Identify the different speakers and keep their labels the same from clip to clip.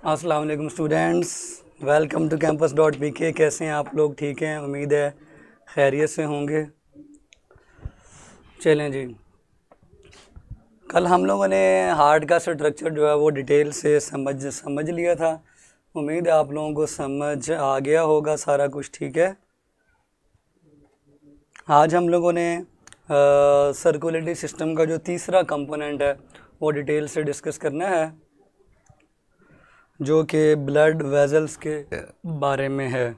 Speaker 1: अस्सलाम वालेकुम students, welcome to campus.pk। कैसे हैं आप लोग? ठीक हैं, उम्मीद है खैरियत से होंगे। चलें जी, कल हम लोगों ने हार्ट का स्ट्रक्चर जो है वो डिटेल से समझ लिया था। उम्मीद है आप लोगों को समझ आ गया होगा सारा कुछ। ठीक है, आज हम लोगों ने सर्कुलेटरी सिस्टम का जो तीसरा कंपोनेंट है वो डिटेल से डिस्कस करना है, जो कि ब्लड वेजल्स के बारे में है।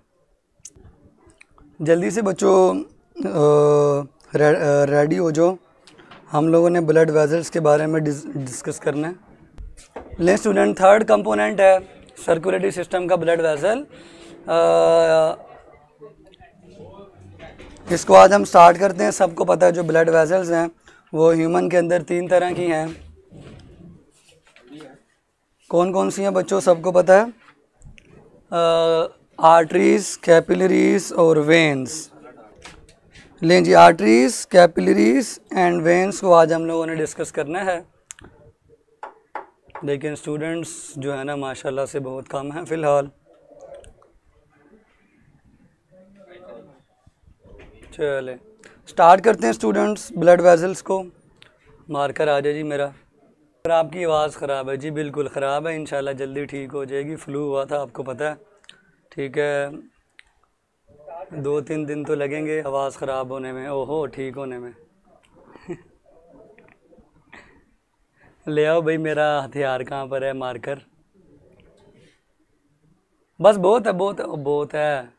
Speaker 1: जल्दी से बच्चों रेडी हो जाओ, हम लोगों ने ब्लड वेजल्स के बारे में डिस्कस करना है। ले स्टूडेंट, थर्ड कंपोनेंट है सर्कुलेटरी सिस्टम का ब्लड वेसल। इसको आज हम स्टार्ट करते हैं। सबको पता है जो ब्लड वेजल्स हैं वो ह्यूमन के अंदर 3 तरह की हैं। कौन कौन सी हैं बच्चों? सबको पता है, आर्टरीज, कैपिलरीज और वेन्स। लें जी, आर्टरीज, कैपिलरीज एंड वेन्स को आज हम लोगों ने डिस्कस करना है। लेकिन स्टूडेंट्स जो है ना माशाल्लाह से बहुत कम हैं फ़िलहाल। चले स्टार्ट करते हैं स्टूडेंट्स ब्लड वेजल्स को। मार्कर आ जाए जी मेरा। और आपकी आवाज़ ख़राब है जी, बिल्कुल ख़राब है। इंशाल्लाह जल्दी ठीक हो जाएगी। फ्लू हुआ था, आपको पता है। ठीक है, 2-3 दिन तो लगेंगे आवाज़ ख़राब होने में, ओहो ठीक होने में। ले आओ भाई, मेरा हथियार कहाँ पर है? मार्कर। बस बहुत है, बहुत है।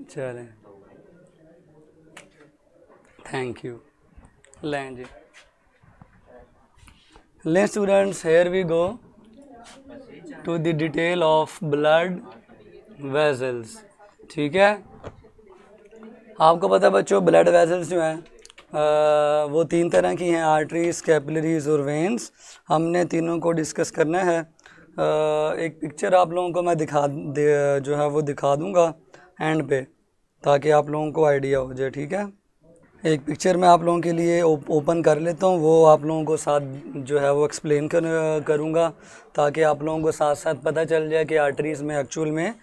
Speaker 1: चलें, थैंक यू। लें जी, लें students, here we go to the detail of blood vessels. ठीक है, आपको पता है बच्चों ब्लड वेजल्स जो हैं वो 3 तरह की हैं, आर्टरीज, कैपिलरीज और वेन्स। हमने तीनों को डिस्कस करना है। एक पिक्चर आप लोगों को मैं जो है वो दिखा दूंगा एंड पे, ताकि आप लोगों को आइडिया हो जाए। ठीक है, एक पिक्चर मैं आप लोगों के लिए ओपन कर लेता हूँ, वो आप लोगों को साथ जो है वो एक्सप्लेन करूँगा, ताकि आप लोगों को साथ साथ पता चल जाए कि आर्टरीज़ में एक्चुअल में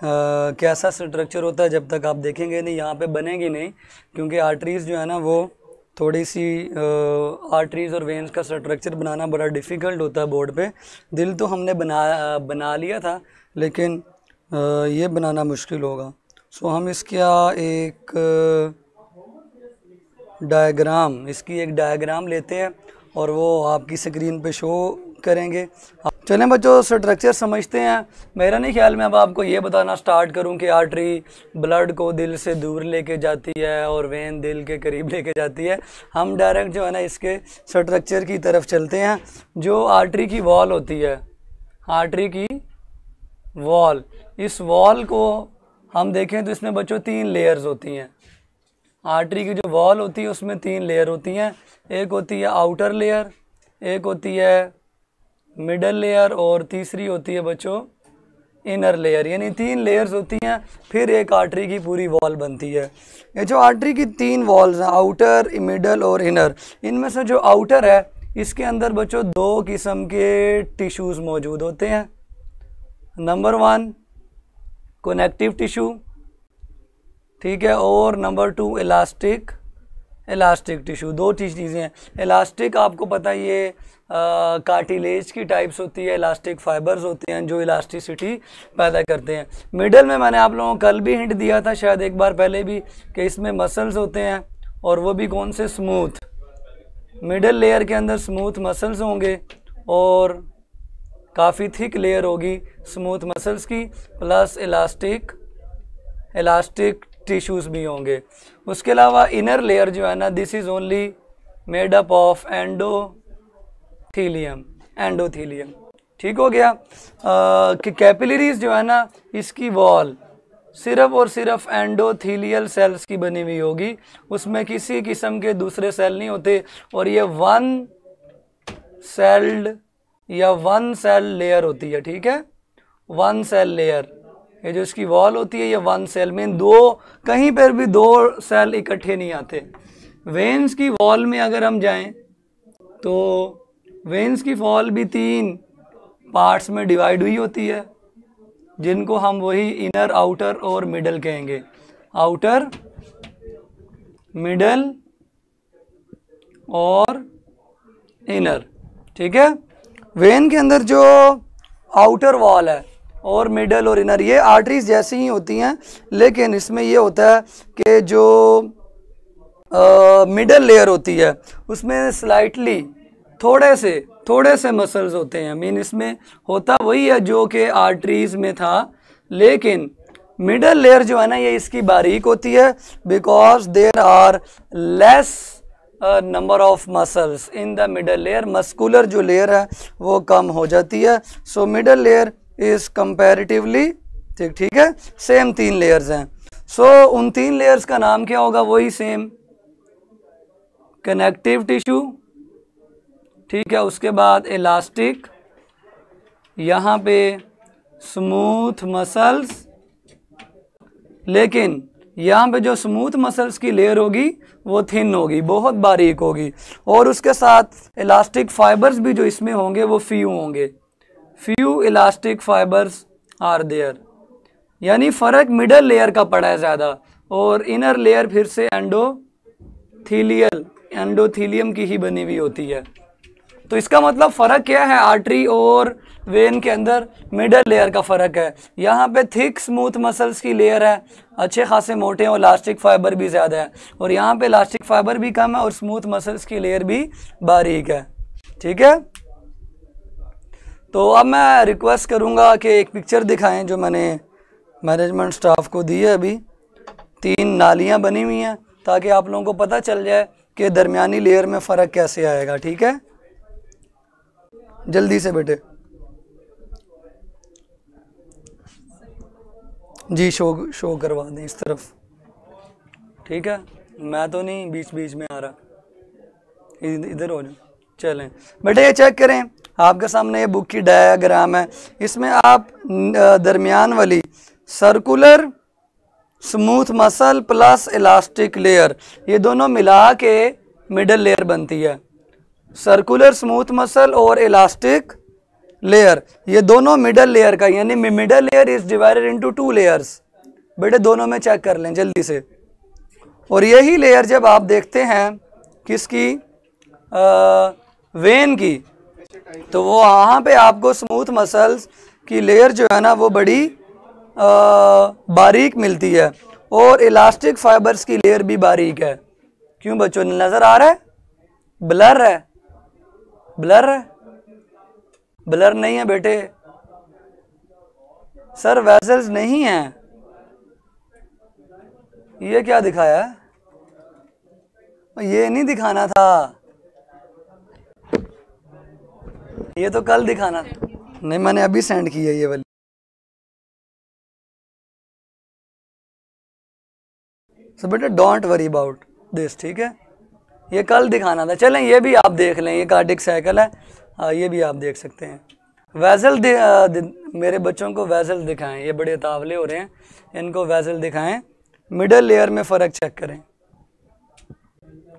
Speaker 1: कैसा स्ट्रक्चर होता है। जब तक आप देखेंगे नहीं, यहाँ पे बनेगी नहीं, क्योंकि आर्टरीज़ जो है ना वो थोड़ी सी आर्टरीज़ और वेन्स का स्ट्रक्चर बनाना बड़ा डिफ़िकल्ट होता है बोर्ड पे। दिल तो हमने बना लिया था, लेकिन ये बनाना मुश्किल होगा। सो हम इसका इसकी एक डायग्राम लेते हैं और वो आपकी स्क्रीन पे शो करेंगे। चलें बच्चों, स्ट्रक्चर समझते हैं। मेरा नहीं ख्याल में अब आपको ये बताना स्टार्ट करूं कि आर्टरी ब्लड को दिल से दूर लेके जाती है और वेन दिल के करीब लेके जाती है। हम डायरेक्ट जो है ना इसके स्ट्रक्चर की तरफ चलते हैं। जो आर्टरी की वॉल होती है, आर्टरी की वॉल, इस वॉल को हम देखें तो इसमें बच्चों 3 लेयर्स होती हैं। आर्टरी की जो वॉल होती है उसमें 3 लेयर होती हैं। एक होती है आउटर लेयर, एक होती है मिडल लेयर और तीसरी होती है बच्चों इनर लेयर। यानी 3 लेयर्स होती हैं, फिर एक आर्टरी की पूरी वॉल बनती है। ये जो आर्टरी की 3 वॉल्स हैं, आउटर, मिडल और इनर, इनमें से जो आउटर है इसके अंदर बच्चों 2 किस्म के टिश्यूज़ मौजूद होते हैं। नंबर 1 कनेक्टिव टिश्यू, ठीक है, और नंबर 2 इलास्टिक टिश्यू। 2 चीज़ें हैं। इलास्टिक आपको पता है ये कार्टिलेज की टाइप्स होती है, इलास्टिक फाइबर्स होते हैं जो इलास्टिसिटी पैदा करते हैं। मिडल में मैंने आप लोगों को कल भी हिंट दिया था, शायद एक बार पहले भी, कि इसमें मसल्स होते हैं, और वो भी कौन से? स्मूथ। मिडल लेयर के अंदर स्मूथ मसल्स होंगे और काफ़ी थिक लेयर होगी स्मूथ मसल्स की, प्लस इलास्टिक टिश्यूज़ भी होंगे। उसके अलावा इनर लेयर जो है ना, this is only made up of endothelium. ठीक हो गया। कि कैपिलरीज जो है ना, इसकी वॉल सिर्फ और सिर्फ एंडोथीलियल सेल्स की बनी हुई होगी, उसमें किसी किस्म के दूसरे सेल नहीं होते, और ये 1 सेल लेयर होती है। ठीक है, 1 सेल लेयर। ये जो इसकी वॉल होती है ये 1 सेल में, कहीं पर भी 2 सेल इकट्ठे नहीं आते। वेन्स की वॉल में अगर हम जाएं तो वेन्स की वॉल भी पार्ट्स में डिवाइड हुई होती है, जिनको हम वही इनर, आउटर और मिडल कहेंगे। आउटर, मिडल और इनर, ठीक है। वेन के अंदर जो आउटर वॉल है और मिडल और इनर, ये आर्टरीज जैसी ही होती हैं, लेकिन इसमें ये होता है कि जो मिडल लेयर होती है उसमें स्लाइटली थोड़े से मसल्स होते हैं। मीन इसमें होता वही है जो कि आर्टरीज में था, लेकिन मिडल लेयर जो है ना ये इसकी बारीक होती है, because there are less number of muscles in the middle layer. Muscular जो लेयर है वो कम हो जाती है। So middle layer is comparatively ठीक है। सेम 3 लेयर्स हैं। सो उन 3 लेयर्स का नाम क्या होगा? वही सेम, कनेक्टिव टिश्यू, ठीक है। उसके बाद इलास्टिक, यहाँ पे स्मूथ मसल्स, लेकिन यहाँ पे जो स्मूथ मसल्स की लेयर होगी वो थिन होगी, बहुत बारीक होगी, और उसके साथ इलास्टिक फाइबर्स भी जो इसमें होंगे वो फ्यू होंगे। Few elastic fibres are there, यानी फ़र्क मिडल लेयर का पड़ा है ज़्यादा, और इनर लेयर फिर से एंडोथीलियम की ही बनी हुई होती है। तो इसका मतलब फ़र्क क्या है आर्टरी और वेन के अंदर? मिडल लेयर का फ़र्क है। यहाँ पे थिक स्मूथ मसल्स की लेयर है, अच्छे खासे मोटे और इलास्टिक फाइबर भी ज़्यादा है, और यहाँ पे इलास्टिक फाइबर भी कम है और स्मूथ मसल्स की लेयर भी बारीक है, ठीक है। तो अब मैं रिक्वेस्ट करूँगा कि एक पिक्चर दिखाएं जो मैंने मैनेजमेंट स्टाफ को दी है। अभी 3 नालियाँ बनी हुई हैं ताकि आप लोगों को पता चल जाए कि दरमियानी लेयर में फ़र्क कैसे आएगा, ठीक है। जल्दी से बेटे जी, शो करवा दें इस तरफ, ठीक है। मैं तो नहीं बीच बीच में आ रहा, इधर हो जाए। चलें बेटे, ये चेक करें, आपके सामने ये बुक की डायग्राम है। इसमें आप दरमियान वाली circular smooth muscle plus elastic layer, ये दोनों मिला के मिडल लेयर बनती है। सर्कुलर स्मूथ मसल और इलास्टिक लेयर, ये दोनों मिडल लेयर का, यानी middle layer is divided into 2 layers. बेटे दोनों में चेक कर लें जल्दी से। और यही लेयर जब आप देखते हैं किसकी, वेन की, तो वो वहाँ पे आपको स्मूथ मसल्स की लेयर जो है ना वो बड़ी बारीक मिलती है, और इलास्टिक फाइबर्स की लेयर भी बारीक है। क्यों बच्चों, नज़र आ रहा है? ब्लर है, ब्लर है, ब्लर नहीं है बेटे। सर वेसल्स नहीं है, ये क्या दिखाया है? ये नहीं दिखाना था, ये तो कल दिखाना था। नहीं, मैंने अभी सेंड की है ये वाली। सो बेटा डोंट वरी अबाउट दिस, ठीक है। ये कल दिखाना था। चलें ये भी आप देख लें, ये कार्डिक साइकिल है, ये भी आप देख सकते हैं। वेजल मेरे बच्चों को वेजल दिखाएं, ये बड़े तावले हो रहे हैं, इनको वेजल दिखाएं। मिडल लेयर में फ़र्क चेक करें।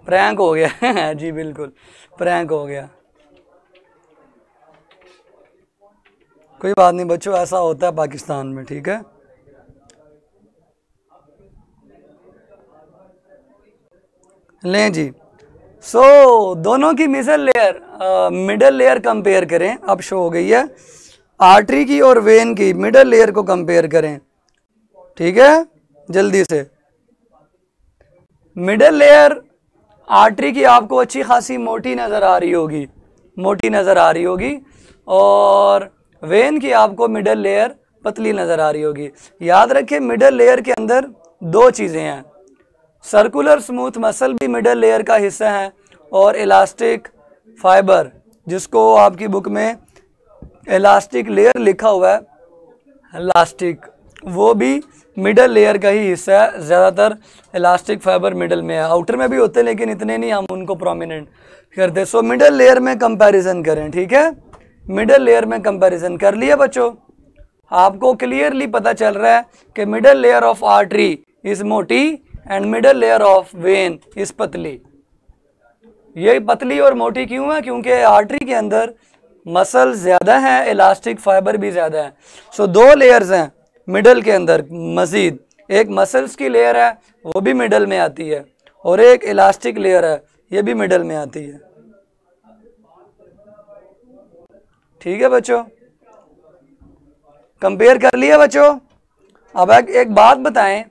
Speaker 1: प्रैंक हो गया जी बिल्कुल प्रैंक हो गया, कोई बात नहीं बच्चों, ऐसा होता है पाकिस्तान में, ठीक है। लें जी, दोनों की मिडल लेयर कंपेयर करें। अब शो हो गई है। आर्टरी की और वेन की मिडल लेयर को कंपेयर करें, ठीक है, जल्दी से। मिडल लेयर आर्टरी की आपको अच्छी खासी मोटी नज़र आ रही होगी, और वेन की आपको मिडल लेयर पतली नज़र आ रही होगी। याद रखें मिडल लेयर के अंदर 2 चीज़ें हैं, सर्कुलर स्मूथ मसल भी मिडल लेयर का हिस्सा है, और इलास्टिक फाइबर, जिसको आपकी बुक में इलास्टिक लेयर लिखा हुआ है, इलास्टिक, वो भी मिडल लेयर का ही हिस्सा है। ज़्यादातर इलास्टिक फाइबर मिडल में है, आउटर में भी होते हैं लेकिन इतने नहीं हम उनको प्रोमिनेंट करते। सो मिडल लेयर में कंपैरिजन करें, ठीक है। मिडल लेयर में कंपैरिजन कर लिया बच्चों, आपको क्लियरली पता चल रहा है कि middle layer of artery is मोटी and middle layer of vein is पतली। ये पतली और मोटी क्यों है? क्योंकि आर्टरी के अंदर मसल ज़्यादा है, इलास्टिक फाइबर भी ज़्यादा है। सो दो लेयर्स हैं मिडल के अंदर मज़ीद, एक मसल्स की लेयर है वो भी मिडल में आती है, और एक इलास्टिक लेयर है ये भी मिडल में आती है। ठीक है बच्चों, कंपेयर कर लिया बच्चों। अब एक बात बताएं,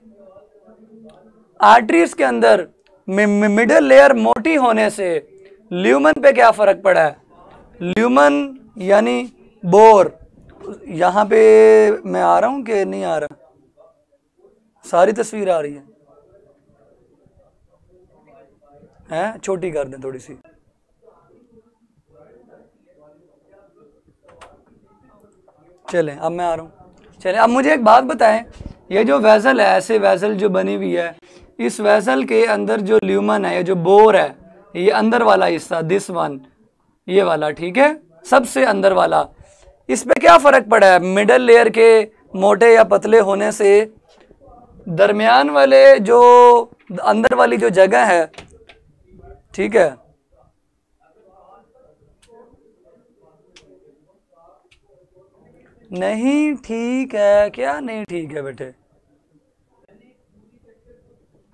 Speaker 1: आर्टरीज के अंदर मिडल लेयर मोटी होने से ल्यूमन पे क्या फर्क पड़ा है? ल्यूमन यानी बोर, यहां पे मैं आ रहा हूं कि नहीं आ रहा? सारी तस्वीर आ रही है? छोटी कर दें थोड़ी सी। चलें अब मैं आ रहा हूं। चलें अब मुझे एक बात बताएं, ये जो वेसल है, ऐसे वेसल जो बनी हुई है, इस वेसल के अंदर जो ल्यूमन है, ये जो बोर है, ये अंदर वाला हिस्सा, दिस वन, ये वाला, ठीक है, सबसे अंदर वाला, इस पे क्या फर्क पड़ा है? मिडल लेयर के मोटे या पतले होने से दरमियान वाले जो अंदर वाली जो जगह है, ठीक है, नहीं ठीक है क्या? नहीं ठीक है बेटे,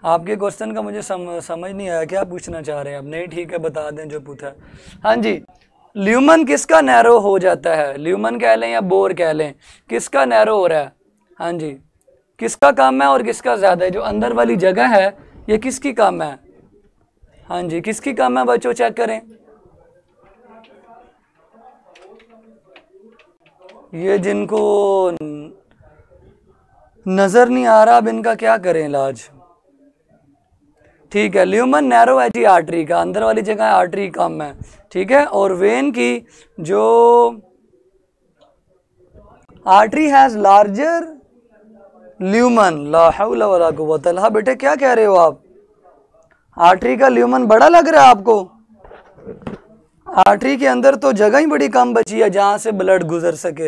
Speaker 1: आपके क्वेश्चन का मुझे समझ नहीं आया, क्या पूछना चाह रहे हैं आप? नहीं ठीक है बता दें जो पूछा। हाँ जी, ल्यूमन किसका नैरो हो जाता है? ल्यूमन कह लें या बोर कह लें, किसका नैरो हो रहा है? हाँ जी, किसका कम है और किसका ज़्यादा है? जो अंदर वाली जगह है ये किसकी कम है? हाँ जी, किसकी कम है बच्चों, चेक करें। ये जिनको नज़र नहीं आ रहा, अब इनका क्या करें इलाज? ठीक है, ल्यूमन नैरो है जी आर्टरी का, अंदर वाली जगह आर्टरी कम है, ठीक है, और वेन की जो आर्टरी हैज लार्जर ल्यूमन, ला हौला वला कुव्वता इल्ला। बेटे क्या कह रहे हो आप? आर्टरी का ल्यूमन बड़ा लग रहा है आपको? आर्टरी के अंदर तो जगह ही बड़ी कम बची है जहां से ब्लड गुजर सके,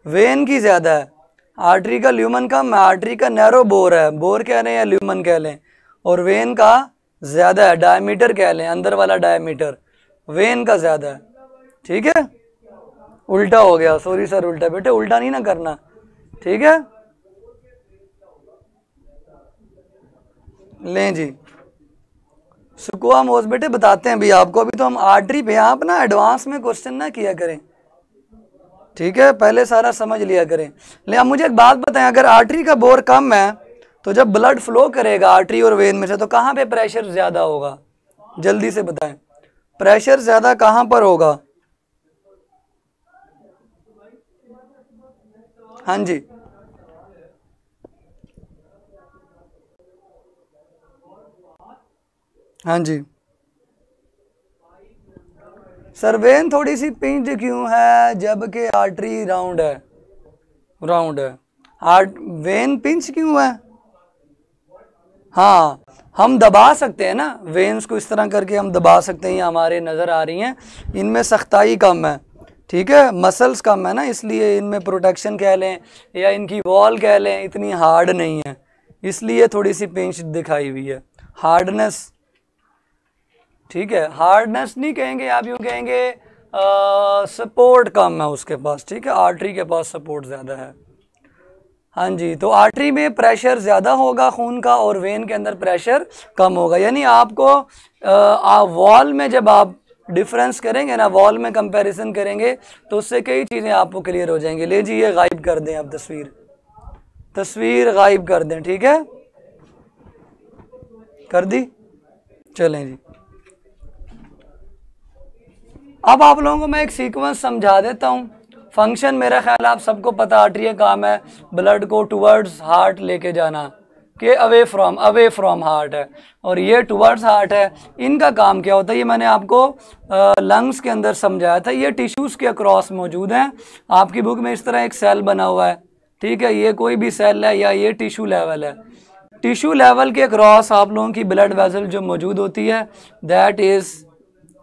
Speaker 1: वेन की ज्यादा है, आर्टरी का ल्यूमन कम है। आर्टरी का नैरो बोर है, बोर कह लें या ल्यूमन कह लें, और वेन का ज्यादा है, डायमीटर कह लें, अंदर वाला डायमीटर वेन का ज्यादा है, ठीक है। उल्टा हो गया, सॉरी सर, उल्टा, बेटे उल्टा नहीं ना करना, ठीक है। लें जी, सुकुआ मोज बेटे बताते हैं भी आपको, अभी तो हम आर्टरी पे, आप ना एडवांस में क्वेश्चन ना किया करें, ठीक है, पहले सारा समझ लिया करें। ले अब मुझे एक बात बताएं, अगर आर्टरी का बोर कम है तो जब ब्लड फ्लो करेगा आर्टरी और वेन में से, तो कहाँ पे प्रेशर ज्यादा होगा? जल्दी से बताएं, प्रेशर ज्यादा कहाँ पर होगा? हाँ जी, हाँ जी सर, वेन थोड़ी सी पिंच क्यों है जबकि आर्टरी राउंड है? राउंड है, वेन पिंच क्यों है? हाँ, हम दबा सकते हैं ना वेन्स को, इस तरह करके हम दबा सकते हैं, ये हमारे नज़र आ रही हैं, इनमें सख्ताई कम है, ठीक है, मसल्स कम है ना, इसलिए इनमें प्रोटेक्शन कह लें या इनकी वॉल कह लें इतनी हार्ड नहीं है, इसलिए थोड़ी सी पिंच दिखाई हुई है, हार्डनेस, ठीक है, हार्डनेस नहीं कहेंगे आप, यूँ कहेंगे सपोर्ट कम है उसके पास, ठीक है, आर्टरी के पास सपोर्ट ज़्यादा है। हाँ जी, तो आर्टरी में प्रेशर ज़्यादा होगा खून का और वेन के अंदर प्रेशर कम होगा, यानी आपको वॉल में जब आप डिफरेंस करेंगे ना, वॉल में कंपैरिजन करेंगे तो उससे कई चीज़ें आपको क्लियर हो जाएंगी। ले जी, ये गायब कर दें आप, तस्वीर गायब कर दें, ठीक है, कर दी। चलें जी, अब आप लोगों को मैं एक सीक्वेंस समझा देता हूँ। फंक्शन मेरा ख्याल आप सबको पता, आर्टरी का काम है ब्लड को टुवर्ड्स हार्ट लेके जाना, कि अवे फ्रॉम हार्ट है, और ये टुवर्ड्स हार्ट है। इनका काम क्या होता है ये मैंने आपको लंग्स के अंदर समझाया था। ये टिश्यूज़ के अक्रॉस मौजूद हैं, आपकी बुक में इस तरह एक सेल बना हुआ है, ठीक है, ये कोई भी सेल है या ये टिश्यू लेवल है। टिश्यू लेवल के अक्रॉस आप लोगों की ब्लड वेसल जो मौजूद होती है दैट इज़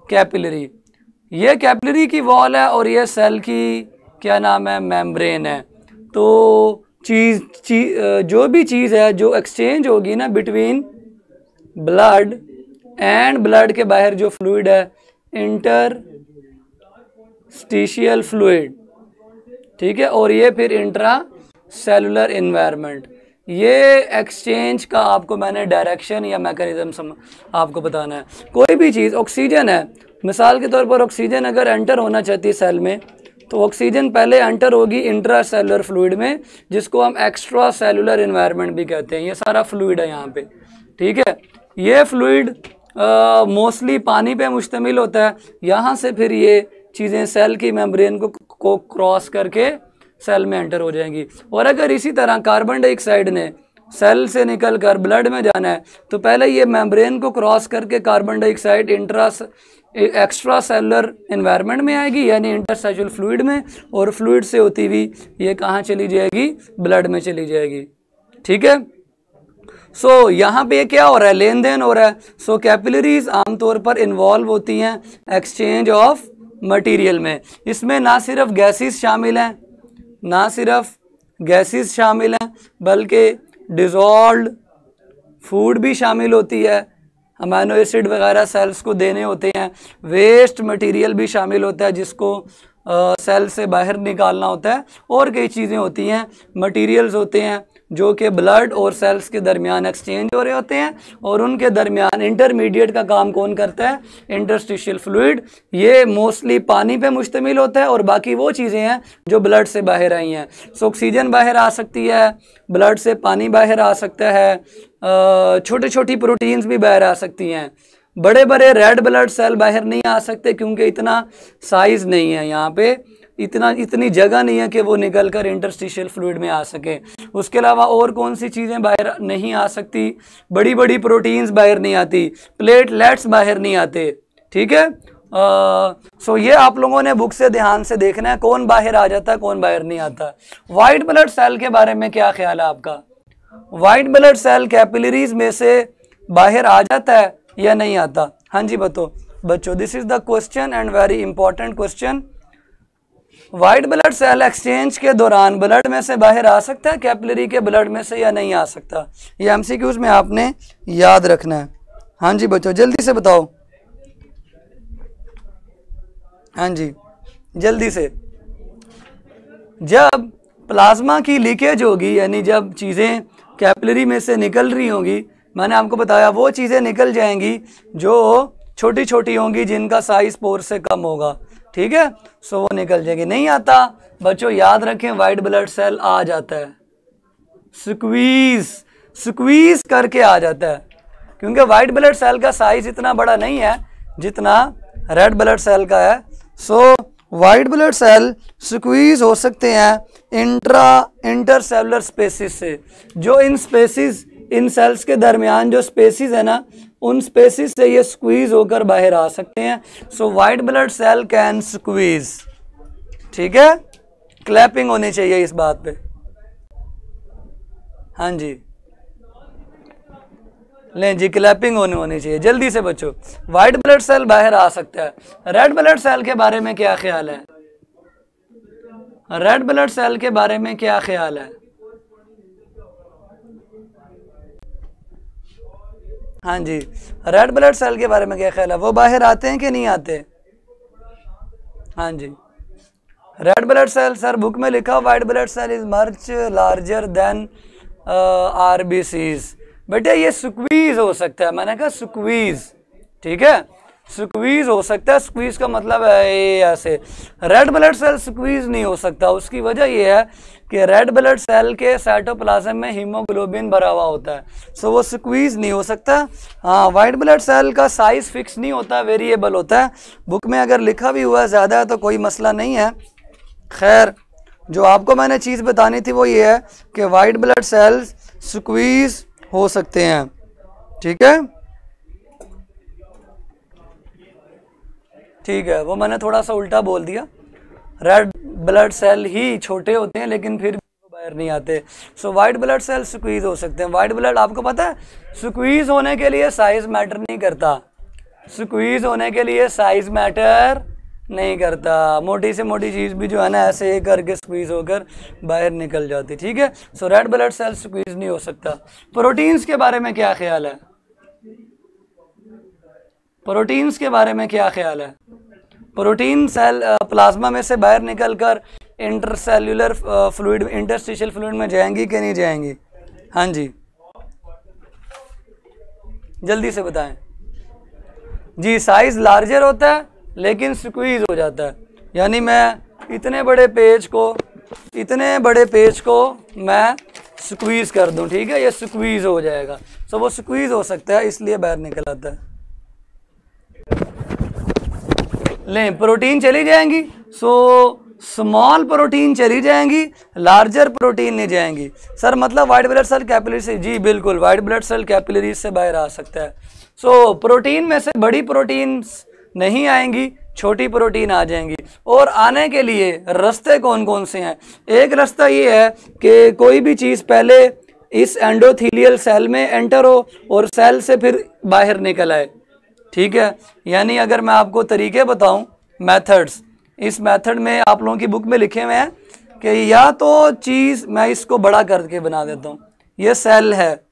Speaker 1: कैपिलरी। ये कैपिलरी की वॉल है और ये सेल की क्या नाम है, मेम्ब्रेन है। तो जो भी चीज़ है जो एक्सचेंज होगी ना बिटवीन ब्लड एंड ब्लड के बाहर जो फ्लूइड है, इंटर इंटरस्टिशियल फ्लूइड, ठीक है, और ये फिर इंट्रा सेलुलर इन्वायरमेंट। ये एक्सचेंज का आपको मैंने डायरेक्शन या मैकेनिज्म आपको बताना है। कोई भी चीज़, ऑक्सीजन है, मिसाल के तौर पर ऑक्सीजन अगर एंटर होना चाहती है सेल में, तो ऑक्सीजन पहले एंटर होगी इंट्रा सेलुलर फ्लूइड में, जिसको हम एक्स्ट्रा सेलुलर इन्वायरमेंट भी कहते हैं। ये सारा फ्लूइड है यहाँ पे, ठीक है। ये फ्लूइड मोस्टली पानी पे मुश्तमिल होता है। यहाँ से फिर ये चीज़ें सेल की मेम्ब्रेन को क्रॉस करके सेल में एंटर हो जाएंगी। और अगर इसी तरह कार्बन डाइऑक्साइड ने सेल से निकल कर ब्लड में जाना है, तो पहले ये मेम्ब्रेन को क्रॉस करके carbon dioxide extra cellular environment में आएगी, यानी इंटरस्टिशियल फ्लूइड में, और फ्लूइड से होती हुई ये कहाँ चली जाएगी? ब्लड में चली जाएगी, ठीक है। सो यहाँ पे क्या हो रहा है? लेन देन हो रहा है। सो कैपिलरीज आमतौर पर इन्वॉल्व होती हैं एक्सचेंज ऑफ मटेरियल में। इसमें ना सिर्फ गैसेस शामिल हैं, ना सिर्फ गैसेस शामिल हैं, बल्कि डिज़ोल्व्ड फूड भी शामिल होती है। अमीनो एसिड वगैरह सेल्स को देने होते हैं। वेस्ट मटेरियल भी शामिल होता है, जिसको सेल से बाहर निकालना होता है। और कई चीज़ें होती हैं, मटेरियल्स होते हैं जो कि ब्लड और सेल्स के दरमियान एक्सचेंज हो रहे होते हैं, और उनके दरमियान इंटरमीडिएट का काम कौन करता है? Interstitial fluid. ये मोस्टली पानी पे मुश्तमिल होता है, और बाकी वो चीज़ें हैं जो ब्लड से बाहर आई हैं। सो ऑक्सीजन बाहर आ सकती है, ब्लड से पानी बाहर आ सकता है, छोटी छोटी प्रोटीन्स भी बाहर आ सकती हैं। बड़े बड़े रेड ब्लड सेल बाहर नहीं आ सकते, क्योंकि इतना साइज़ नहीं है यहाँ पे, इतनी जगह नहीं है कि वो निकल कर इंटरस्टिशियल फ्लूइड में आ सके। उसके अलावा और कौन सी चीज़ें बाहर नहीं आ सकती? बड़ी बड़ी प्रोटीन्स बाहर नहीं आती, प्लेटलेट्स बाहर नहीं आते, ठीक है। सो ये आप लोगों ने बुक से ध्यान से देखना है, कौन बाहर आ जाता है, कौन बाहर नहीं आता। वाइट ब्लड सेल के बारे में क्या ख्याल है आपका? वाइट ब्लड सेल कैपिलरीज में से बाहर आ जाता है या नहीं आता? हाँ जी बच्चों, this is the question and very important question. White blood sale exchange के दौरान ब्लड में से बाहर आ सकता है, कैपिलरी के ब्लड में से, या नहीं आ सकता? ये एमसीक्यूज में आपने याद रखना है। हाँ जी बच्चों, जल्दी से बताओ। हाँ जी, जल्दी से। जब प्लाज्मा की लीकेज होगी, यानी जब चीज़ें कैपिलरी में से निकल रही होंगी, मैंने आपको बताया वो चीज़ें निकल जाएंगी जो छोटी छोटी होंगी, जिनका साइज पोर से कम होगा, ठीक है। सो वो निकल जाएगी। नहीं आता बच्चों, याद रखें, वाइट ब्लड सेल आ जाता है, स्क्वीज करके आ जाता है, क्योंकि वाइट ब्लड सेल का साइज इतना बड़ा नहीं है जितना रेड ब्लड सेल का है। So white blood cell squeeze हो सकते हैं इंटरसेलुलर स्पेसिस से। जो इन सेल्स के दरमियान जो स्पेसिस है ना, उन स्पेसिस से ये स्क्वीज होकर बाहर आ सकते हैं। So white blood cell can squeeze, ठीक है। क्लैपिंग होनी चाहिए इस बात पे। हाँ जी, लें जी, क्लैपिंग होनी चाहिए जल्दी से बच्चों। वाइट ब्लड सेल बाहर आ सकता है। रेड ब्लड सेल के बारे में क्या ख्याल है? रेड ब्लड सेल के बारे में क्या ख्याल है? हाँ जी, रेड ब्लड सेल के बारे में क्या ख्याल है? वो बाहर आते हैं कि नहीं आते? हाँ जी, red blood cell, sir book में लिखा white blood cell is much larger than RBCs. बेटे ये स्क्वीज हो सकता है, मैंने कहा स्क्वीज, ठीक है, स्क्वीज हो सकता है। स्क्वीज का मतलब है ये ऐसे। रेड ब्लड सेल स्क्वीज नहीं हो सकता। उसकी वजह ये है कि रेड ब्लड सेल के साइटोप्लाज्म में हीमोग्लोबिन भरा हुआ होता है, सो वो स्क्वीज नहीं हो सकता। हाँ, वाइट ब्लड सेल का साइज फिक्स नहीं होता, वेरिएबल होता है। बुक में अगर लिखा भी हुआ है ज़्यादा है तो कोई मसला नहीं है। खैर, जो आपको मैंने चीज़ बतानी थी वो ये है कि वाइट ब्लड सेल्स स्क्वीज हो सकते हैं, ठीक है। ठीक है, वो मैंने थोड़ा सा उल्टा बोल दिया। रेड ब्लड सेल ही छोटे होते हैं, लेकिन फिर भी वो बाहर नहीं आते। So white blood cell squeeze हो सकते हैं। वाइट ब्लड, आपको पता है स्क्वीज होने के लिए साइज मैटर नहीं करता। स्क्वीज होने के लिए साइज मैटर नहीं करता। मोटी से मोटी चीज़ भी जो है ना, ऐसे ही करके स्क्वीज होकर बाहर निकल जाती, ठीक है। सो रेड ब्लड सेल स्क्वीज नहीं हो सकता। प्रोटीन्स के बारे में क्या ख्याल है? प्रोटीन्स के बारे में क्या ख्याल है? प्रोटीन सेल प्लाज्मा में से बाहर निकलकर इंटरसेल्यूलर फ्लूइड, इंटरस्टिशियल फ्लूइड में जाएंगी कि नहीं जाएंगी? हाँ जी, जल्दी से बताएं जी। साइज लार्जर होता है लेकिन स्क्वीज हो जाता है, यानी मैं इतने बड़े पेज को मैं स्क्वीज कर दूं, ठीक है, ये स्क्वीज हो जाएगा। सो वो स्क्वीज हो सकता है इसलिए बाहर निकल आता है। लें प्रोटीन चली जाएंगी, सो स्मॉल प्रोटीन चली जाएंगी, लार्जर प्रोटीन नहीं जाएंगी। सर मतलब वाइट ब्लड सेल कैपिलरी से? जी बिल्कुल, वाइट ब्लड सेल कैपिलरी से बाहर आ सकता है। सो प्रोटीन में से बड़ी प्रोटीन नहीं आएंगी, छोटी प्रोटीन आ जाएंगी। और आने के लिए रास्ते कौन कौन से हैं? एक रास्ता ये है कि कोई भी चीज़ पहले इस एंडोथीलियल सेल में एंटर हो और सेल से फिर बाहर निकल आए, ठीक है। यानी अगर मैं आपको तरीके बताऊं, मेथड्स, इस मेथड में आप लोगों की बुक में लिखे हुए हैं कि या तो चीज़ मैं इसको बड़ा करके बना देता हूँ, ये सेल है,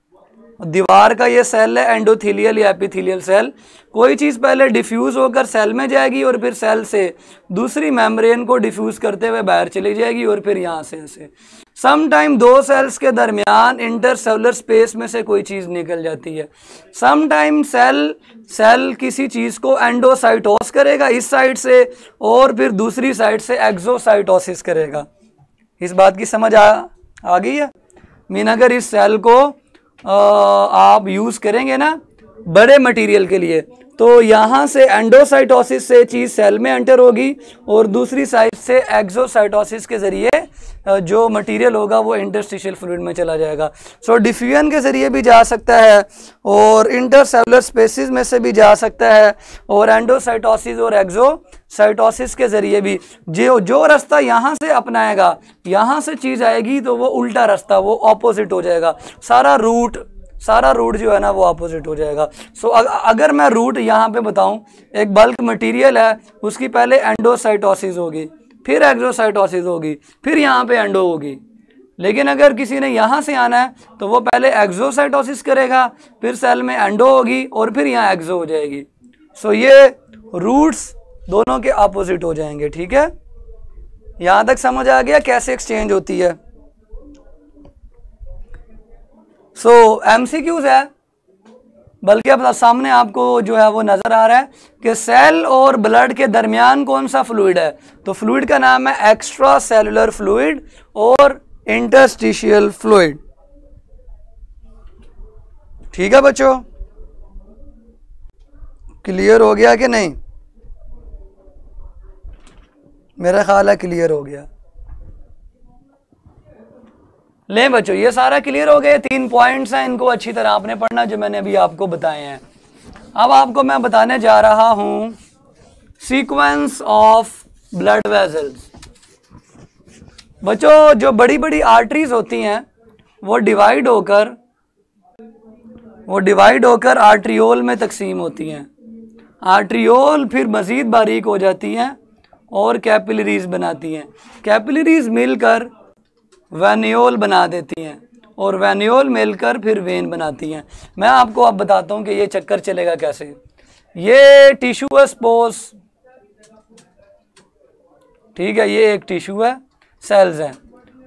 Speaker 1: दीवार का ये सेल है एंडोथीलियल या एपिथीलियल सेल। कोई चीज़ पहले डिफ्यूज़ होकर सेल में जाएगी और फिर सेल से दूसरी मेम्ब्रेन को डिफ्यूज़ करते हुए बाहर चली जाएगी और फिर यहाँ से ऐसे। सम टाइम दो सेल्स के दरमियान इंटरसेलुलर स्पेस में से कोई चीज़ निकल जाती है। सम टाइम सेल किसी चीज़ को एंडोसाइटोस करेगा इस साइड से और फिर दूसरी साइड से एक्सोसाइटोसिस करेगा। इस बात की समझ आ गई है? मीन अगर इस सेल को आप यूज़ करेंगे ना बड़े मटेरियल के लिए, तो यहाँ से एंडोसाइटोसिस से चीज़ सेल में एंटर होगी और दूसरी साइड से एक्सोसाइटोसिस के ज़रिए जो मटेरियल होगा वो इंटरस्टिशियल फ्लूइड में चला जाएगा। सो डिफ्यूजन के ज़रिए भी जा सकता है और इंटरसेलुलर स्पेसिस में से भी जा सकता है और एंडोसाइटोसिस और एक्सोसाइटोसिस के ज़रिए भी। जो रास्ता यहाँ से अपनाएगा, यहाँ से चीज़ आएगी तो वो उल्टा रास्ता, वो ऑपोजिट हो जाएगा। सारा रूट जो है ना वो ऑपोजिट हो जाएगा। सो अगर मैं रूट यहाँ पे बताऊँ, एक बल्क मटेरियल है, उसकी पहले एंडोसाइटोसिस होगी, फिर एक्सोसाइटोसिस होगी, फिर यहाँ पे एंडो होगी। लेकिन अगर किसी ने यहाँ से आना है तो वो पहले एक्सोसाइटोसिस करेगा, फिर सेल में एंडो होगी और फिर यहाँ एक्सो हो जाएगी। सो ये रूट्स दोनों के ऑपोजिट हो जाएंगे, ठीक है। यहाँ तक समझ आ गया कैसे एक्सचेंज होती है? सो MCQs है, बल्कि अब सामने आपको जो है वो नज़र आ रहा है कि सेल और ब्लड के दरमियान कौन सा फ्लूइड है। तो फ्लूइड का नाम है एक्स्ट्रा सेलुलर फ्लूइड और इंटरस्टिशियल फ्लूइड, ठीक है बच्चों? क्लियर हो गया कि नहीं? मेरा ख्याल है क्लियर हो गया। ले बच्चों, ये सारा क्लियर हो गया। 3 पॉइंट्स हैं, इनको अच्छी तरह आपने पढ़ना जो मैंने अभी आपको बताए हैं। अब आपको मैं बताने जा रहा हूं सीक्वेंस ऑफ ब्लड वेजल्स। बच्चों जो बड़ी बड़ी आर्टरीज होती हैं वो डिवाइड होकर आर्ट्रियोल में तकसीम होती हैं। आर्ट्रियोल फिर मज़ीद बारीक हो जाती हैं और कैपिलरीज बनाती हैं। कैपिलरीज मिलकर वेनियोल बना देती हैं और वेनियोल मिलकर फिर वेन बनाती हैं। मैं आपको अब बताता हूँ कि ये चक्कर चलेगा कैसे। ये टिश्यू स्पोस, ठीक है, ये एक टिश्यू है, सेल्स हैं।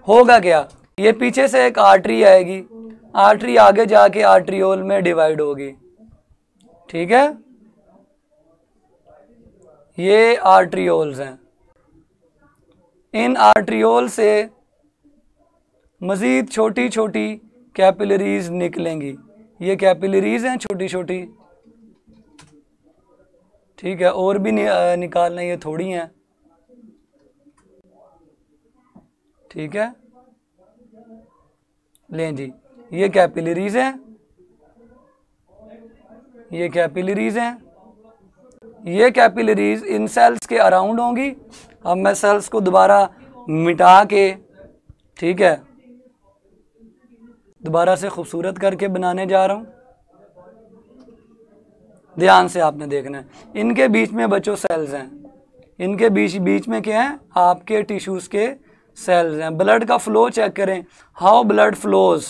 Speaker 1: होगा क्या, ये पीछे से एक आर्टरी आएगी, आर्टरी आगे जाके आर्ट्रियोल में डिवाइड होगी, ठीक है। ये आर्ट्रियोल्स हैं। इन आर्ट्रियोल से मज़ीद छोटी छोटी कैपिलरीज निकलेंगी। ये कैपिलरीज हैं छोटी छोटी, ठीक है, और भी निकालना, ये थोड़ी हैं, ठीक है। लें जी, ये कैपिलरीज हैं, ये कैपिलरीज हैं। ये कैपिलरीज इन सेल्स के अराउंड होंगी। अब मैं सेल्स को दोबारा मिटा के, ठीक है, दोबारा से खूबसूरत करके बनाने जा रहा हूँ। ध्यान से आपने देखना है। इनके बीच में बच्चों सेल्स हैं, इनके बीच में क्या है, आपके टिश्यूज़ के सेल्स हैं। ब्लड का फ्लो चेक करें, हाउ ब्लड फ्लोज,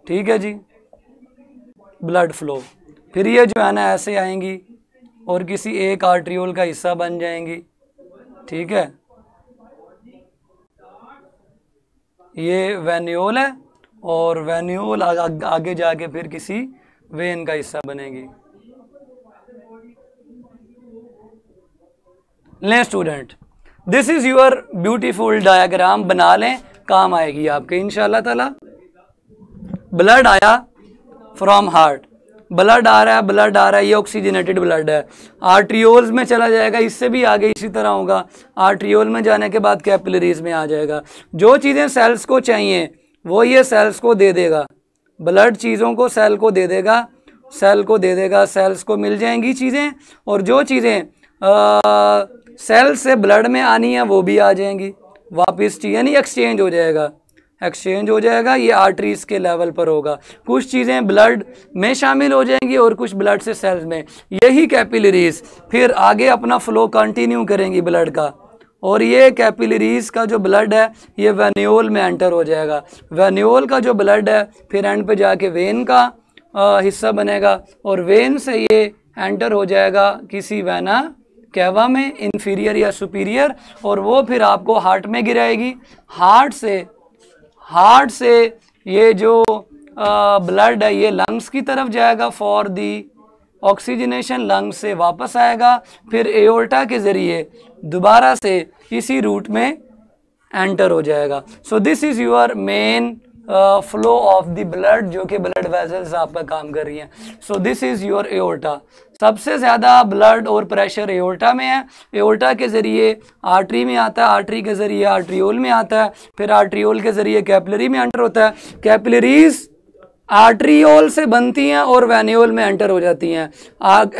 Speaker 1: ठीक है जी, ब्लड फ्लो। फिर ये जो है ना ऐसे आएंगी, और किसी एक आर्ट्रियोल का हिस्सा बन जाएंगी। ठीक है, ये वेन्यूल है और वेन्यूल आगे जाके फिर किसी वेन का हिस्सा बनेगी। लें student, this is your beautiful diagram, बना लें, काम आएगी आपके इंशाल्लाह ताला। ब्लड आया फ्रॉम हार्ट, ब्लड आ रहा है, ये ऑक्सीजनेटेड ब्लड है, आर्ट्रियोल्स में चला जाएगा, इससे भी आगे इसी तरह होगा, आर्ट्रियोल में जाने के बाद कैपिलरीज में आ जाएगा। जो चीज़ें सेल्स को चाहिए वो ये सेल्स को दे देगा, ब्लड चीज़ों को सेल को दे देगा, सेल्स को मिल जाएंगी चीज़ें, और जो चीज़ें सेल से ब्लड में आनी है वो भी आ जाएंगी वापस, यानी एक्सचेंज हो जाएगा। ये आर्टरीज के लेवल पर होगा, कुछ चीज़ें ब्लड में शामिल हो जाएंगी और कुछ ब्लड से सेल्स में। यही कैपिलरीज फिर आगे अपना फ्लो कंटिन्यू करेंगी ब्लड का, और ये कैपिलरीज का जो ब्लड है ये वेन्यूल में एंटर हो जाएगा। वेन्यूल का जो ब्लड है फिर एंड पे जाके वेन का हिस्सा बनेगा, और वेन से ये एंटर हो जाएगा किसी वेना कैवा में, इंफीरियर या सुपीरियर, और वो फिर आपको हार्ट में गिराएगी। हार्ट से ये जो ब्लड है ये लंग्स की तरफ जाएगा फॉर दी ऑक्सीजनेशन, लंग्स से वापस आएगा, फिर एओर्टा के ज़रिए दोबारा से इसी रूट में एंटर हो जाएगा। So this is your main flow of the blood, जो कि ब्लड वेसल्स आपका काम कर रही हैं। So this is your aorta. सबसे ज़्यादा ब्लड और प्रेशर एओर्टा में है, एओर्टा के ज़रिए आर्टरी में आता है, आर्टरी के ज़रिए आर्ट्रियोल में आता है, फिर आर्ट्रियोल के ज़रिए कैपिलरी में एंटर होता है। कैपिलरीज आर्ट्रियोल से बनती हैं और वेन्यूल में एंटर हो जाती हैं।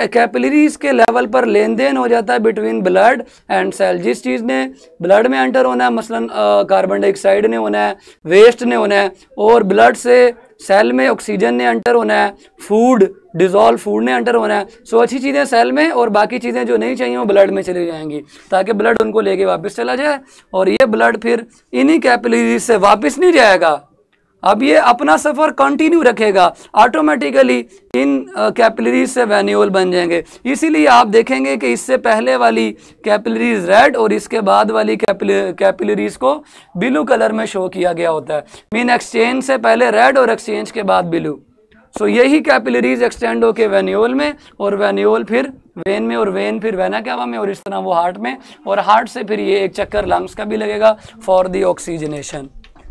Speaker 1: कैपिलरीज के लेवल पर लेन देन हो जाता है बिटवीन ब्लड एंड सेल। जिस चीज़ ने ब्लड में एंटर होना है, मसलन कार्बन डाइऑक्साइड ने होना है, वेस्ट ने होना है, और ब्लड से सेल में ऑक्सीजन ने एंटर होना है, फूड डिजॉल्व फूड ने एंटर होना है। सो अच्छी चीज़ें सेल में और बाकी चीज़ें जो नहीं चाहिए वो ब्लड में चली जाएंगी, ताकि ब्लड उनको लेके वापस चला जाए, और ये ब्लड फिर इन्हीं कैपिलरीज से वापस नहीं जाएगा। अब ये अपना सफ़र कंटिन्यू रखेगा, ऑटोमेटिकली इन कैपिलरीज से वेन्यूल बन जाएंगे। इसीलिए आप देखेंगे कि इससे पहले वाली कैपिलरीज रेड और इसके बाद वाली कैपिलरीज को ब्लू कलर में शो किया गया होता है। मीन एक्सचेंज से पहले रेड और एक्सचेंज के बाद ब्लू। सो यही कैपिलरीज एक्सटेंड होके वेन्यूल में, और वेन्यूल फिर वेन में, और वेन फिर वेना कैवा में, और इस तरह वो हार्ट में, और हार्ट से फिर ये एक चक्कर लंग्स का भी लगेगा फॉर दी ऑक्सीजनेशन।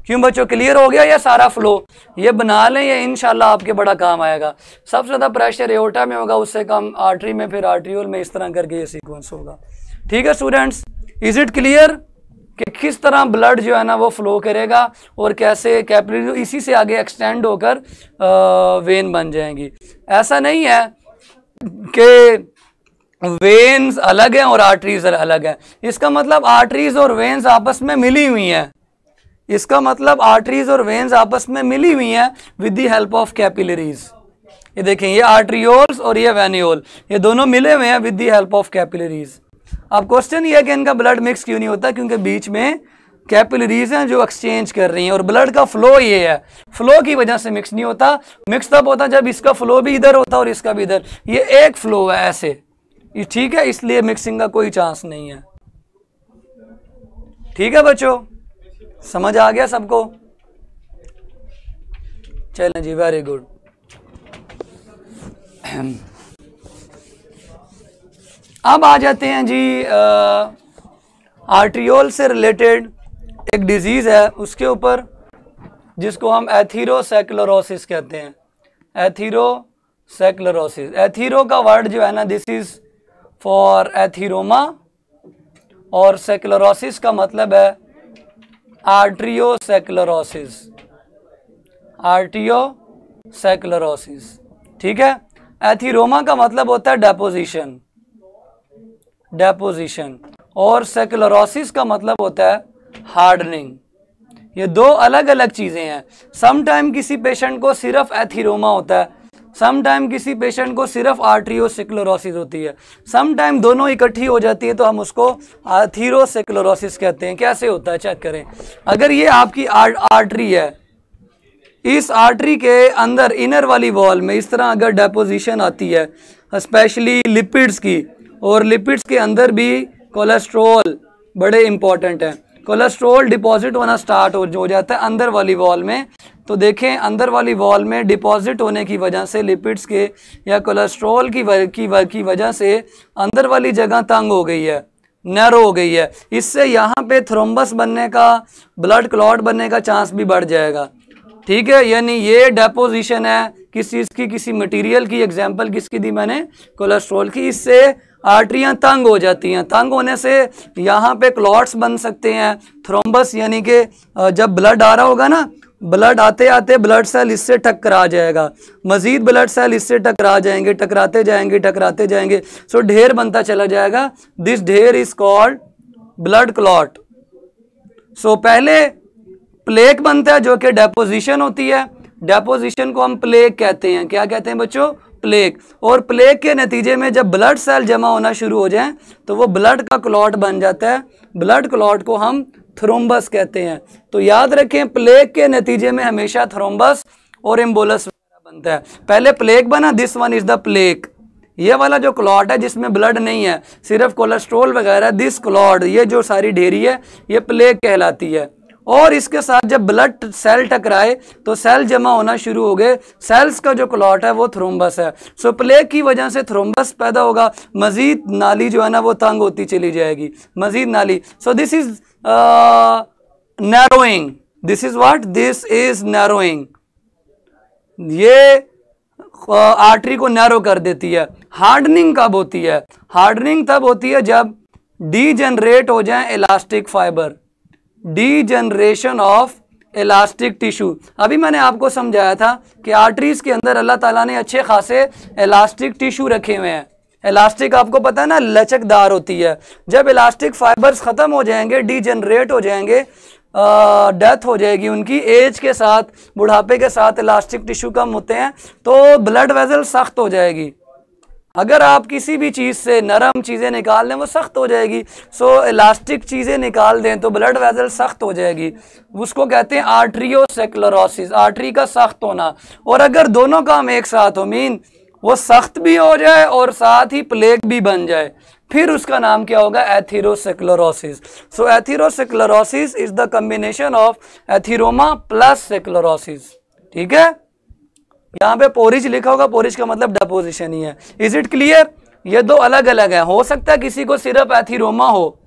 Speaker 1: क्यों बच्चों, क्लियर हो गया ये सारा फ्लो? ये बना लें, ये इंशाल्लाह आपके बड़ा काम आएगा। सबसे ज़्यादा प्रेशर एओर्टा में होगा, उससे कम आर्टरी में, फिर आर्ट्रियोल में, इस तरह करके ये सीक्वेंस होगा। ठीक है स्टूडेंट्स, इज इट क्लियर कि किस तरह ब्लड जो है ना वो फ्लो करेगा और कैसे कैपिलरी इसी से आगे एक्सटेंड होकर वेन बन जाएंगी। ऐसा नहीं है कि वेन्स अलग हैं और आर्टरीज अलग हैं। इसका मतलब आर्टरीज और वेन्स आपस में मिली हुई हैं, इसका मतलब आर्टरीज और वेन्स आपस में मिली हुई हैं with the help of capillaries. ये देखें, ये आर्ट्रियोल्स और ये वेन्यूल, ये दोनों मिले हुए हैं with the help of capillaries. अब क्वेश्चन ये है कि इनका ब्लड मिक्स क्यों नहीं होता? क्योंकि बीच में कैपिलरीज हैं जो एक्सचेंज कर रही हैं, और ब्लड का फ्लो ये है, फ्लो की वजह से मिक्स नहीं होता। मिक्स तब होता जब इसका फ्लो भी इधर होता और इसका भी इधर। ये एक फ्लो है ऐसे, ठीक है, इसलिए मिक्सिंग का कोई चांस नहीं है। ठीक है बच्चों, समझ आ गया सबको? चलें जी, वेरी गुड। अब आ जाते हैं जी आर्ट्रियोल से रिलेटेड एक डिजीज़ है उसके ऊपर, जिसको हम एथीरोसेक्लेरोसिस कहते हैं। एथीरोसेक्लेरोसिस, एथीरो का वर्ड जो है ना, दिस इज फॉर एथीरोमा, और सेक्लेरोसिस का मतलब है आर्ट्रियोसेक्लेरोसिस, आर्ट्रियोसेक्लेरोसिस। ठीक है, एथीरोमा का मतलब होता है डेपोजिशन, डेपोजिशन, और सेक्लेरोसिस का मतलब होता है हार्डनिंग। ये दो अलग अलग चीज़ें हैं। सम टाइम किसी पेशेंट को सिर्फ एथीरोमा होता है, सम टाइम किसी पेशेंट को सिर्फ आर्ट्रियोसेक्लेरोसिस होती है, सम टाइम दोनों इकट्ठी हो जाती है तो हम उसको एथीरोसेक्लेरोसिस कहते हैं। कैसे होता है चेक करें। अगर ये आपकी आर्टरी है, इस आर्टरी के अंदर इनर वाली वॉल में इस तरह अगर डेपोजिशन आती है, स्पेशली लिपिड्स की, और लिपिड्स के अंदर भी कोलेस्ट्रॉल बड़े इंपॉर्टेंट हैं, कोलेस्ट्रॉल डिपॉजिट होना स्टार्ट हो जाता है अंदर वाली वॉल में। तो देखें अंदर वाली वॉल में डिपॉजिट होने की वजह से लिपिड्स के या कोलेस्ट्रॉल की वजह से अंदर वाली जगह तंग हो गई है, नैरो हो गई है। इससे यहाँ पे थ्रोम्बस बनने का, ब्लड क्लॉट बनने का चांस भी बढ़ जाएगा। ठीक है, यानी ये डेपोजिशन है किस चीज़ की, किसी मटेरियल की। एग्जांपल किसकी दी मैंने, कोलेस्ट्रॉल की। इससे आर्टरियाँ तंग हो जाती हैं, तंग होने से यहाँ पे क्लॉट्स बन सकते हैं, थ्रोम्बस, यानी कि जब ब्लड आ रहा होगा ना, ब्लड आते आते ब्लड सेल इससे टकरा जाएगा, मजीद ब्लड सेल इससे टकरा जाएंगे, टकराते जाएंगे, सो ढेर बनता चला जाएगा। दिस ढेर इज कॉल्ड ब्लड क्लॉट। सो पहले प्लेक बनता है जो कि डेपोजिशन होती है, डेपोजिशन को हम प्लेक कहते हैं। क्या कहते हैं बच्चों, प्लेक। और प्लेक के नतीजे में जब ब्लड सेल जमा होना शुरू हो जाए तो वो ब्लड का क्लॉट बन जाता है, ब्लड क्लॉट को हम थ्रोम्बस कहते हैं। तो याद रखें प्लेक के नतीजे में हमेशा थ्रोम्बस और एम्बोलस बनता है। पहले प्लेक बना, this one is the plaque. ये वाला जो क्लॉट है जिसमें ब्लड नहीं है, सिर्फ कोलेस्ट्रॉल वगैरह, दिस क्लॉट, ये जो सारी ढेरी है ये प्लेक कहलाती है। और इसके साथ जब ब्लड सेल टकराए तो सेल जमा होना शुरू हो गए, सेल्स का जो क्लॉट है वो थ्रोम्बस है। सो प्लेक की वजह से थ्रोम्बस पैदा होगा, मजीद नाली जो है ना वो तंग होती चली जाएगी, मजीद नाली। So this is narrowing, this is what, this is narrowing. ये आर्टरी को नैरो कर देती है। हार्डनिंग कब होती है, हार्डनिंग तब होती है जब डीजनरेट हो जाए elastic fibre, degeneration of elastic tissue. अभी मैंने आपको समझाया था कि आर्टरीज के अंदर अल्लाह ताला ने अच्छे खासे इलास्टिक टिश्यू रखे हुए हैं। इलास्टिक आपको पता है ना, लचकदार होती है। जब इलास्टिक फाइबर्स ख़त्म हो जाएंगे, डीजनरेट हो जाएंगे, डेथ हो जाएगी उनकी, एज के साथ, बुढ़ापे के साथ इलास्टिक टिश्यू कम होते हैं तो ब्लड वेसल सख्त हो जाएगी। अगर आप किसी भी चीज़ से नरम चीज़ें निकाल लें वो सख्त हो जाएगी। सो इलास्टिक चीज़ें निकाल दें तो ब्लड वेसल सख्त हो जाएगी, उसको कहते हैं आर्टरियोस्क्लेरोसिस, आर्टरी का सख्त होना। और अगर दोनों काम एक साथ हो, मीन वो सख्त भी हो जाए और साथ ही प्लेक भी बन जाए, फिर उसका नाम क्या होगा, atherosclerosis. So atherosclerosis is the combination of atheroma plus sclerosis. ठीक है, यहाँ पे पोरिज लिखा होगा, पोरिज का मतलब डेपोजिशन ही है। Is it clear? ये दो अलग अलग है। हो सकता है किसी को सिर्फ एथीरोमा हो,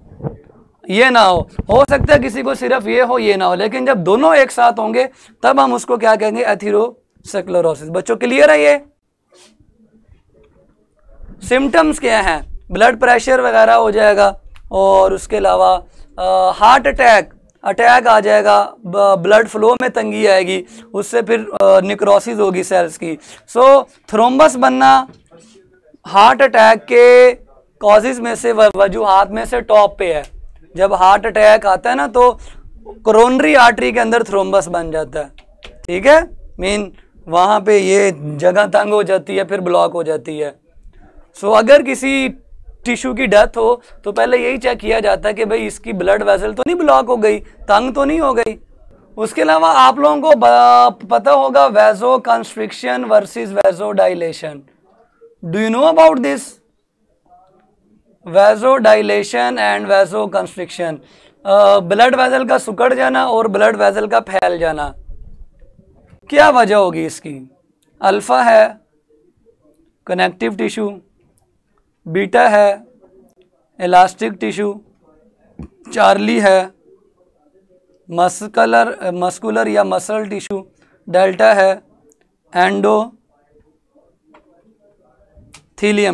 Speaker 1: ये ना हो सकता है किसी को सिर्फ ये हो, ये ना हो, लेकिन जब दोनों एक साथ होंगे तब हम उसको क्या कहेंगे, एथेरोस्क्लेरोसिस। बच्चों क्लियर है? ये सिम्टम्स क्या हैं, ब्लड प्रेशर वगैरह हो जाएगा, और उसके अलावा हार्ट अटैक आ जाएगा, ब्लड फ्लो में तंगी आएगी, उससे फिर निक्रोसिस होगी सेल्स की। सो थ्रोम्बस बनना हार्ट अटैक के कॉजेज में से, वजूहात में से टॉप पे है। जब हार्ट अटैक आता है ना तो कोरोनरी आर्टरी के अंदर थ्रोम्बस बन जाता है। ठीक है, मीन वहाँ पे ये जगह तंग हो जाती है, फिर ब्लॉक हो जाती है। सो अगर किसी टिश्यू की डेथ हो तो पहले यही चेक किया जाता है कि भाई इसकी ब्लड वेसल तो नहीं ब्लॉक हो गई, तंग तो नहीं हो गई। उसके अलावा आप लोगों को पता होगा vasoconstriction versus vasodilation. Do you know about this? Vasodilation and vasoconstriction, blood vessel का सिकुड़ जाना और ब्लड वेसल का फैल जाना, क्या वजह होगी इसकी? अल्फा है कनेक्टिव टिश्यू, बीटा है इलास्टिक टिश्यू, चार्ली है मस्कुलर या मसल टिश्यू, डेल्टा है एंडोथीलियम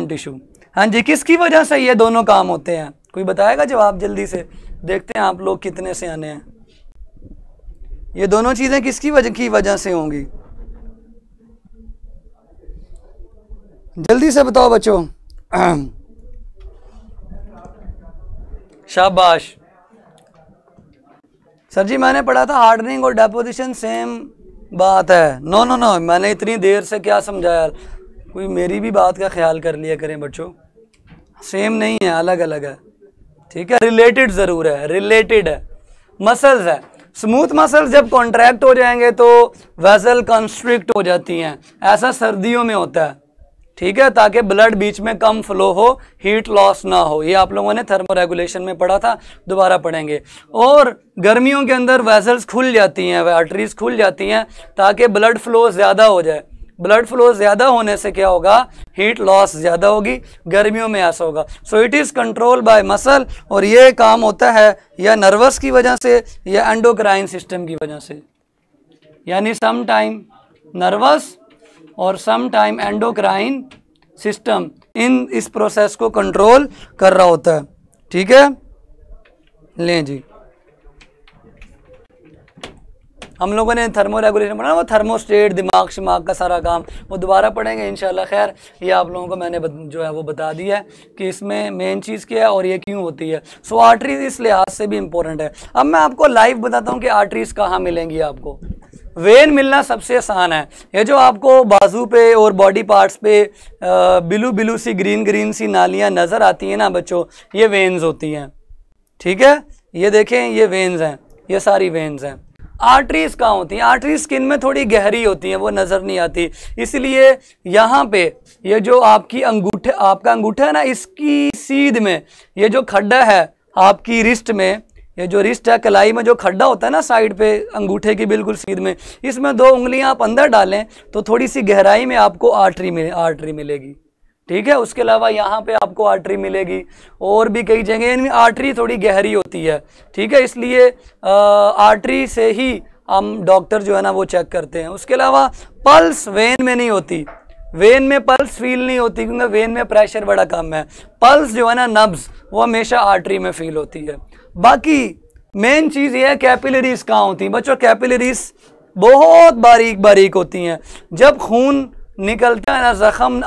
Speaker 1: टिश्यू। हाँ जी, किसकी वजह से ये दोनों काम होते हैं? कोई बताएगा जवाब जल्दी से? देखते हैं आप लोग कितने से आने हैं। ये दोनों चीज़ें किसकी वजह से होंगी? जल्दी से बताओ बच्चों। शाबाश सर जी, मैंने पढ़ा था हार्डनिंग और डेपोजिशन सेम बात है। नो, मैंने इतनी देर से क्या समझाया, कोई मेरी भी बात का ख्याल कर लिया करें बच्चों। सेम नहीं है, अलग अलग है। ठीक है, रिलेटेड ज़रूर है, रिलेटेड है, मसल्स है। स्मूथ मसल्स जब कॉन्ट्रैक्ट हो जाएंगे तो वेसल कंस्ट्रिक्ट हो जाती हैं, ऐसा सर्दियों में होता है, ठीक है, ताकि ब्लड बीच में कम फ्लो हो, हीट लॉस ना हो। ये आप लोगों ने थर्मो रेगुलेशन में पढ़ा था, दोबारा पढ़ेंगे। और गर्मियों के अंदर वेसल्स खुल जाती हैं, आर्टरीज खुल जाती हैं ताकि ब्लड फ्लो ज़्यादा हो जाए। ब्लड फ्लो ज़्यादा होने से क्या होगा, हीट लॉस ज़्यादा होगी, गर्मियों में ऐसा होगा। So it is control by muscle, और ये काम होता है या नर्वस की वजह से या एंडोक्राइन सिस्टम की वजह से, यानी सम टाइम नर्वस और some time endocrine system in इस प्रोसेस को कंट्रोल कर रहा होता है, ठीक है। लें जी, हम लोगों ने थर्मो रेगुलेशन पढ़ा, वो थर्मोस्टेट, दिमाग शिमाग का सारा काम, वो दोबारा पढ़ेंगे इंशाल्लाह। खैर ये आप लोगों को मैंने जो है वो बता दिया है कि इसमें मेन चीज़ क्या है और ये क्यों होती है। सो आर्टरीज इस लिहाज से भी इम्पोर्टेंट है। अब मैं आपको लाइव बताता हूँ कि आर्टरीज कहाँ मिलेंगी आपको। वेन मिलना सबसे आसान है, ये जो आपको बाजू पे और बॉडी पार्ट्स पे बिलू बिलू सी ग्रीन ग्रीन सी नालियाँ नज़र आती हैं ना बच्चों, ये वेन्स होती हैं, ठीक है। ये देखें, ये वेन्स हैं, ये सारी वेन्स हैं। आर्टरीज कहाँ होती हैं? आर्टरीज स्किन में थोड़ी गहरी होती हैं, वो नज़र नहीं आती, इसलिए यहाँ पे ये जो आपकी अंगूठे, आपका अंगूठा है ना, इसकी सीध में ये जो खड्डा है आपकी रिस्ट में, ये जो रिस्ट है, कलाई में जो खड्डा होता है ना साइड पे अंगूठे की बिल्कुल सीध में, इसमें 2 उंगलियां आप अंदर डालें तो थोड़ी सी गहराई में आपको आर्टरी मिलेगी, ठीक है। उसके अलावा यहाँ पे आपको आर्टरी मिलेगी, और भी कई जगह इनमें आर्टरी थोड़ी गहरी होती है, ठीक है। इसलिए आर्टरी से ही हम डॉक्टर जो है ना वो चेक करते हैं। उसके अलावा पल्स वेन में नहीं होती, वेन में पल्स फील नहीं होती क्योंकि वेन में प्रेशर बड़ा कम है। पल्स जो है ना, नब्ज, वो हमेशा आर्टरी में फील होती है। बाकी मेन चीज़ ये है कैपिलरीज कहाँ होती हैं बच्चों। कैपिलरीज बहुत बारीक बारीक होती हैं। जब खून निकलता है ना जख्म,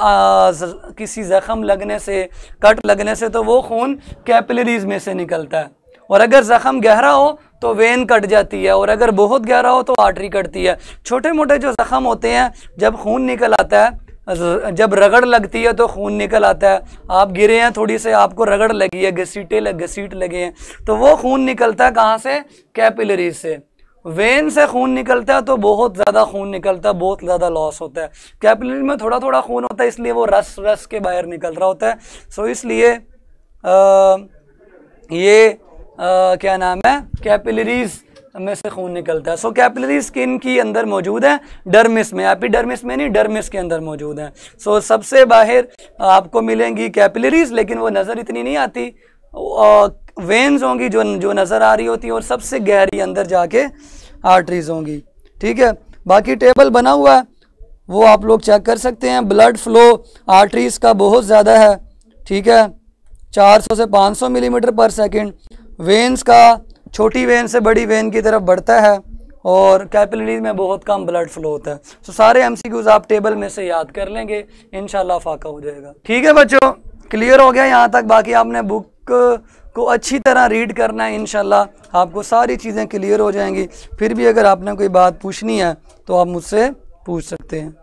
Speaker 1: किसी जख्म लगने से, कट लगने से, तो वो खून कैपिलरीज में से निकलता है। और अगर जख्म गहरा हो तो वेन कट जाती है, और अगर बहुत गहरा हो तो आर्टरी कटती है। छोटे मोटे जो जख्म होते हैं, जब खून निकल आता है, जब रगड़ लगती है तो खून निकल आता है। आप गिरे हैं, थोड़ी से आपको रगड़ लगी है, घसीट लगे हैं, तो वो खून निकलता है कहाँ से? कैपिलरीज से। वेन से खून निकलता है तो बहुत ज़्यादा खून निकलता है, बहुत ज़्यादा लॉस होता है। कैपिलरी में थोड़ा थोड़ा खून होता है, इसलिए वो रस के बाहर निकल रहा होता है। सो इसलिए क्या नाम है, कैपिलरीज में से खून निकलता है। सो कैपिलरी स्किन की अंदर मौजूद है, डर्मिस में, एपिडर्मिस में नहीं, डर्मिस के अंदर मौजूद है। सो सबसे बाहर आपको मिलेंगी कैपिलरीज, लेकिन वो नज़र इतनी नहीं आती। वेन्स होंगी जो नज़र आ रही होती है, और सबसे गहरी अंदर जाके आर्टरीज होंगी, ठीक है। बाकी टेबल बना हुआ है, वो आप लोग चेक कर सकते हैं। ब्लड फ्लो आर्टरीज का बहुत ज़्यादा है, ठीक है, 400 से 500 मिलीमीटर पर सेकेंड। वेन्स का छोटी वेन से बड़ी वेन की तरफ बढ़ता है, और कैपिलरीज में बहुत कम ब्लड फ्लो होता है। सो सारे एमसीक्यूज आप टेबल में से याद कर लेंगे, इंशाल्लाह फाका हो जाएगा। ठीक है बच्चों, क्लियर हो गया यहाँ तक। बाकी आपने बुक को अच्छी तरह रीड करना है, इंशाल्लाह आपको सारी चीज़ें क्लियर हो जाएंगी। फिर भी अगर आपने कोई बात पूछनी है तो आप मुझसे पूछ सकते हैं।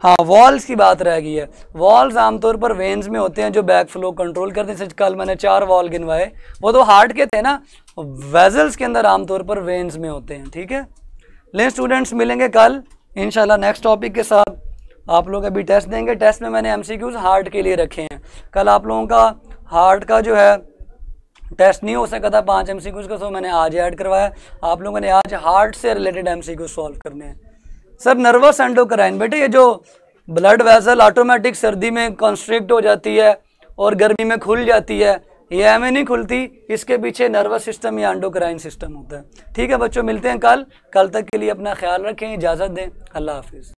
Speaker 1: हाँ, वॉल्स की बात रह गई है। वॉल्स आमतौर पर वेन्स में होते हैं जो बैक फ्लो कंट्रोल करते हैं। कल मैंने 4 वॉल गिनवाए, वो तो हार्ट के थे ना। वेजल्स के अंदर आमतौर पर वेन्स में होते हैं, ठीक है। लेकिन स्टूडेंट्स मिलेंगे कल इंशाल्लाह नेक्स्ट टॉपिक के साथ। आप लोग अभी टेस्ट देंगे, टेस्ट में मैंने एमसीक्यूज हार्ट के लिए रखे हैं। कल आप लोगों का हार्ट का जो है टेस्ट नहीं हो सका था 5 एमसीक्यूज का, सो मैंने आज ऐड करवाया। आप लोगों ने आज हार्ट से रिलेटेड एमसीक्यूज सॉल्व करने हैं। सर नर्वस एंडोक्राइन, बेटे ये जो ब्लड वेसल ऑटोमेटिक सर्दी में कंस्ट्रिक्ट हो जाती है और गर्मी में खुल जाती है, ये हमें नहीं खुलती, इसके पीछे नर्वस सिस्टम या एंडोक्राइन सिस्टम होता है। ठीक है बच्चों, मिलते हैं कल तक के लिए अपना ख्याल रखें, इजाज़त दें, अल्लाह हाफिज़।